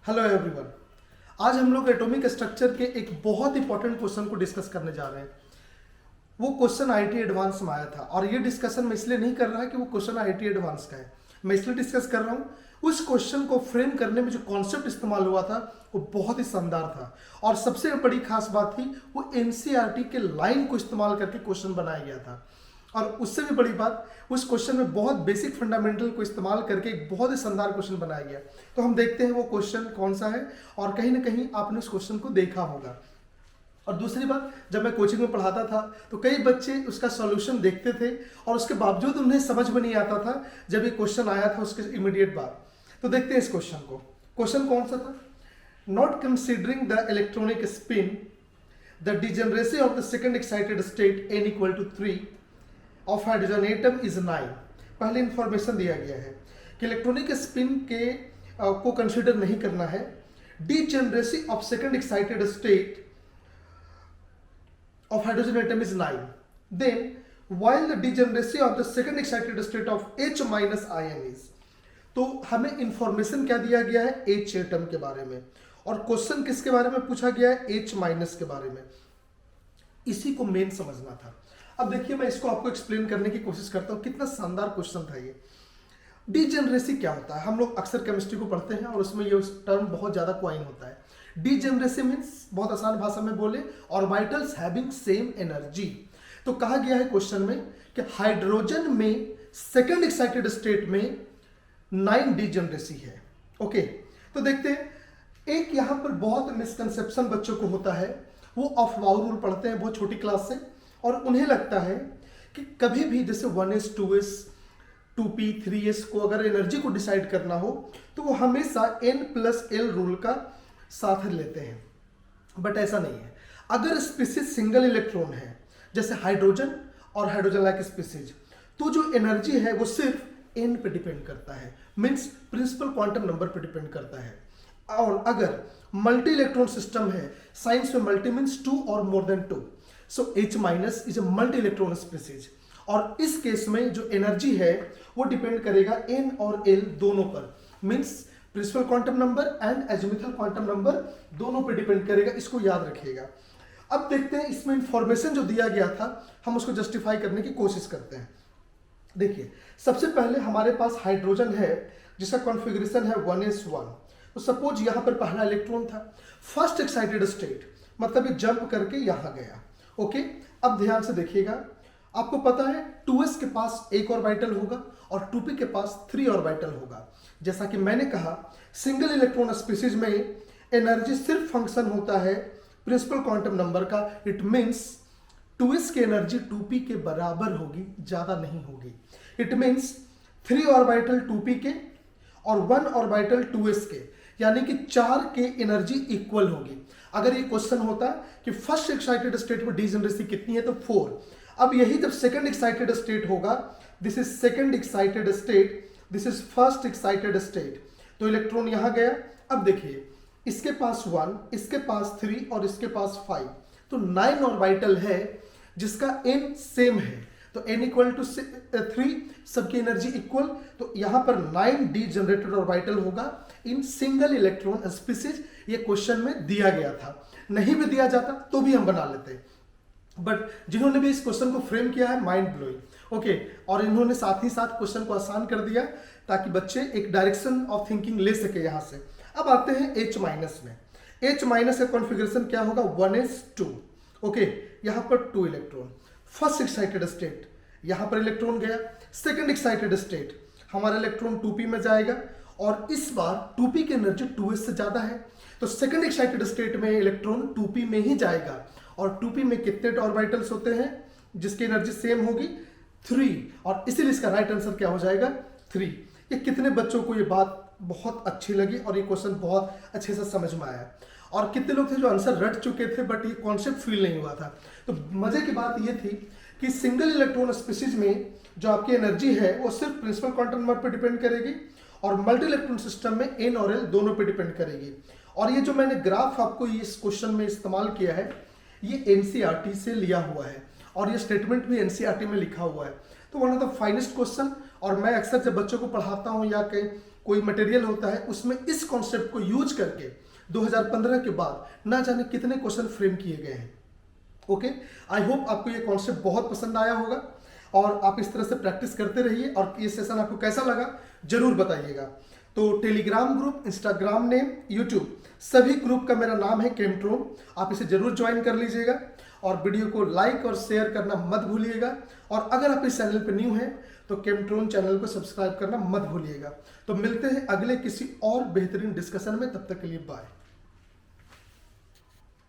Hello everyone. आज हम लोग एटॉमिक स्ट्रक्चर के एक बहुत इंपॉर्टेंट क्वेश्चन को डिस्कस करने जा रहे हैं। वो क्वेश्चन आईटी एडवांस में आया था और ये डिस्कशन मैं इसलिए नहीं कर रहा कि वो क्वेश्चन आईटी एडवांस का है, मैं इसलिए डिस्कस कर रहा हूँ उस क्वेश्चन को फ्रेम करने में जो कॉन्सेप्ट इस्तेमाल हुआ था वो बहुत ही शानदार था। और सबसे बड़ी खास बात थी वो एनसीईआरटी के लाइन को इस्तेमाल करके क्वेश्चन बनाया गया था। और उससे भी बड़ी बात, उस क्वेश्चन में बहुत बेसिक फंडामेंटल को इस्तेमाल करके एक बहुत ही शानदार क्वेश्चन बनाया गया। तो हम देखते हैं वो क्वेश्चन कौन सा है और कहीं ना कहीं आपने उस क्वेश्चन को देखा होगा। और दूसरी बात, जब मैं कोचिंग में पढ़ाता था तो कई बच्चे उसका सॉल्यूशन देखते थे और उसके बावजूद उन्हें समझ में नहीं आता था जब ये क्वेश्चन आया था उसके इमीडिएट बाद। तो देखते हैं इस क्वेश्चन को। क्वेश्चन कौन सा था? Not considering the electronic spin the degeneracy of the second excited state n equal to 3 of hydrogen atom is 9। पहले इंफॉर्मेशन दिया गया है कि इलेक्ट्रॉनिक स्पिन के को कंसिडर नहीं करना है। Degeneracy of second excited state of hydrogen atom is 9. Then while the degeneracy of the second excited state of H minus ion is, तो हमें इंफॉर्मेशन क्या दिया गया है? H एटम के बारे में। और क्वेश्चन किसके बारे में पूछा गया है? H माइनस के बारे में। इसी को मेन समझना था। अब देखिए मैं इसको आपको एक्सप्लेन करने की कोशिश करता हूं। कितना शानदार क्वेश्चन था ये। डिजेनरेसी क्या होता है? हम लोग अक्सर केमिस्ट्री को पढ़ते हैं और उसमें ये टर्म बहुत ज्यादा क्वाइन होता है। डिजेनरेसी मीन्स, बहुत आसान भाषा में बोले, ऑर्बिटल्स हैविंग सेम एनर्जी। तो कहा गया है क्वेश्चन में कि हाइड्रोजन में सेकंड एक्साइटेड स्टेट में 9 डिजेनरेसी है। ओके, तो देखते हैं। एक यहां पर बहुत मिसकंसेप्शन बच्चों को होता है, वो अफवाह रूल पढ़ते हैं बहुत छोटी क्लास से और उन्हें लगता है कि कभी भी जैसे 1s 2s 2p 3s को अगर एनर्जी को डिसाइड करना हो तो वो हमेशा n+l रूल का साथ लेते हैं। बट ऐसा नहीं है। अगर स्पीसीज सिंगल इलेक्ट्रॉन है जैसे हाइड्रोजन और हाइड्रोजन लाइक स्पीसीज, तो जो एनर्जी है वो सिर्फ n पे डिपेंड करता है, मींस प्रिंसिपल क्वांटम नंबर पे डिपेंड करता है। और अगर मल्टी इलेक्ट्रॉन सिस्टम है, साइंस में मल्टी मींस 2 और more than 2, so H minus is a multi electron species. और इस केस में जो एनर्जी है वो डिपेंड करेगा n और l दोनों पर, means principal quantum number and azimuthal quantum number दोनों पे डिपेंड करेगा। इसको याद रखिएगा। अब देखते हैं इसमें इंफॉर्मेशन जो दिया गया था हम उसको जस्टिफाई करने की कोशिश करते हैं। देखिए, सबसे पहले हमारे पास हाइड्रोजन है जिसका कॉन्फ़िगरेशन है 1s1। तो सपोज यहां पर पहला इलेक्ट्रॉन था, फर्स्ट एक्साइटेड स्टेट, मतलब ये जंप करके यहां गया। ओके, अब ध्यान से देखिएगा। आपको पता है 2s के पास एक ऑर्बिटल होगा और 2p के पास 3 ऑर्बिटल होगा। जैसा कि मैंने कहा, सिंगल इलेक्ट्रॉन स्पीसीज में एनर्जी सिर्फ फंक्शन होता है प्रिंसिपल क्वांटम नंबर का। इट मींस 2s की एनर्जी 2p के बराबर होगी, ज्यादा नहीं होगी। इट मींस 3 ऑर्बिटल 2p के और 1 ऑर्बिटल 2s के, यानी कि 4 के एनर्जी इक्वल होगी। अगर ये क्वेश्चन होता कि फर्स्ट एक्साइटेड स्टेट में डिजेनरेसी कितनी है तो 4। अब यही जब सेकंड एक्साइटेड स्टेट होगा, this is second excited state, this is first excited state, तो इलेक्ट्रॉन यहां गया। अब देखिए, इसके पास 1, इसके पास 3 और इसके पास 5, तो 9 ऑर्बिटल है जिसका n सेम है। तो n इक्वल टू 3, सबकी एनर्जी इक्वल, तो यहां पर 9 डीजेनरेटेड ऑर्बिटल होगा इन सिंगल इलेक्ट्रॉन स्पीसीज। ये क्वेश्चन में दिया गया था, नहीं भी दिया जाता तो भी हम बना लेते। बट जिन्होंने भी इस क्वेश्चन को फ्रेम किया है, माइंड ब्लोइंग। ओके, और इन्होंने साथ ही साथ क्वेश्चन को आसान कर दिया ताकि बच्चे एक डायरेक्शन ऑफ थिंकिंग ले सके यहां से। अब आते हैं H माइनस में। H माइनस का कॉन्फ़िगरेशन क्या होगा? 1s2। ओके, यहां पर 2 इलेक्ट्रॉन, फर्स्ट एक्साइटेड स्टेट, यहां पर इलेक्ट्रॉन गया। सेकंड एक्साइटेड स्टेट, हमारा इलेक्ट्रॉन 2p में जाएगा और इस बार 2p की एनर्जी 2s से ज्यादा है, तो सेकंड एक्साइटेड स्टेट में इलेक्ट्रॉन 2p में ही जाएगा। और 2p में कितने ऑर्बिटल्स होते हैं जिसकी एनर्जी सेम होगी? 3। और इसीलिए इसका राइट आंसर क्या हो जाएगा? 3। ये कितने बच्चों को ये बात बहुत अच्छी लगी और ये क्वेश्चन बहुत अच्छे से समझ में आया? और कितने लोग थे जो आंसर रट चुके थे बट ये कॉन्सेप्ट फील नहीं हुआ था? तो मजे की बात ये थी कि सिंगल इलेक्ट्रॉन स्पीसीज में जो आपकी एनर्जी है वो सिर्फ प्रिंसिपल क्वांटम नंबर पर डिपेंड करेगी और मल्टी इलेक्ट्रॉन सिस्टम में n और l दोनों पे डिपेंड करेगी। और ये जो मैंने ग्राफ आपको इस क्वेश्चन में इस्तेमाल किया है ये एनसीईआरटी से लिया हुआ है और ये स्टेटमेंट भी एनसीईआरटी में लिखा हुआ है। तो one of the finest question, और मैं अक्सर जब बच्चों को पढ़ाता हूँ या कहीं कोई मटेरियल होता है उसमें इस कॉन्सेप्ट को यूज करके 2015 के बाद ना जाने कितने क्वेश्चन फ्रेम किए गए हैं। ओके, आई होप आपको ये कॉन्सेप्ट बहुत पसंद आया होगा और आप इस तरह से प्रैक्टिस करते रहिए। और ये सेशन आपको कैसा लगा जरूर बताइएगा। तो Telegram group, Instagram name, YouTube सभी ग्रुप का मेरा नाम है केमट्रोन, आप इसे जरूर ज्वाइन कर लीजिएगा और वीडियो को लाइक और शेयर करना मत भूलिएगा। और अगर आप इस चैनल पर न्यू हैं तो केमट्रोन चैनल को सब्सक्राइब करना मत भूलिएगा। तो मिलते हैं अगले किसी और बेहतरीन डिस्कशन में, तब तक के लिए बाय।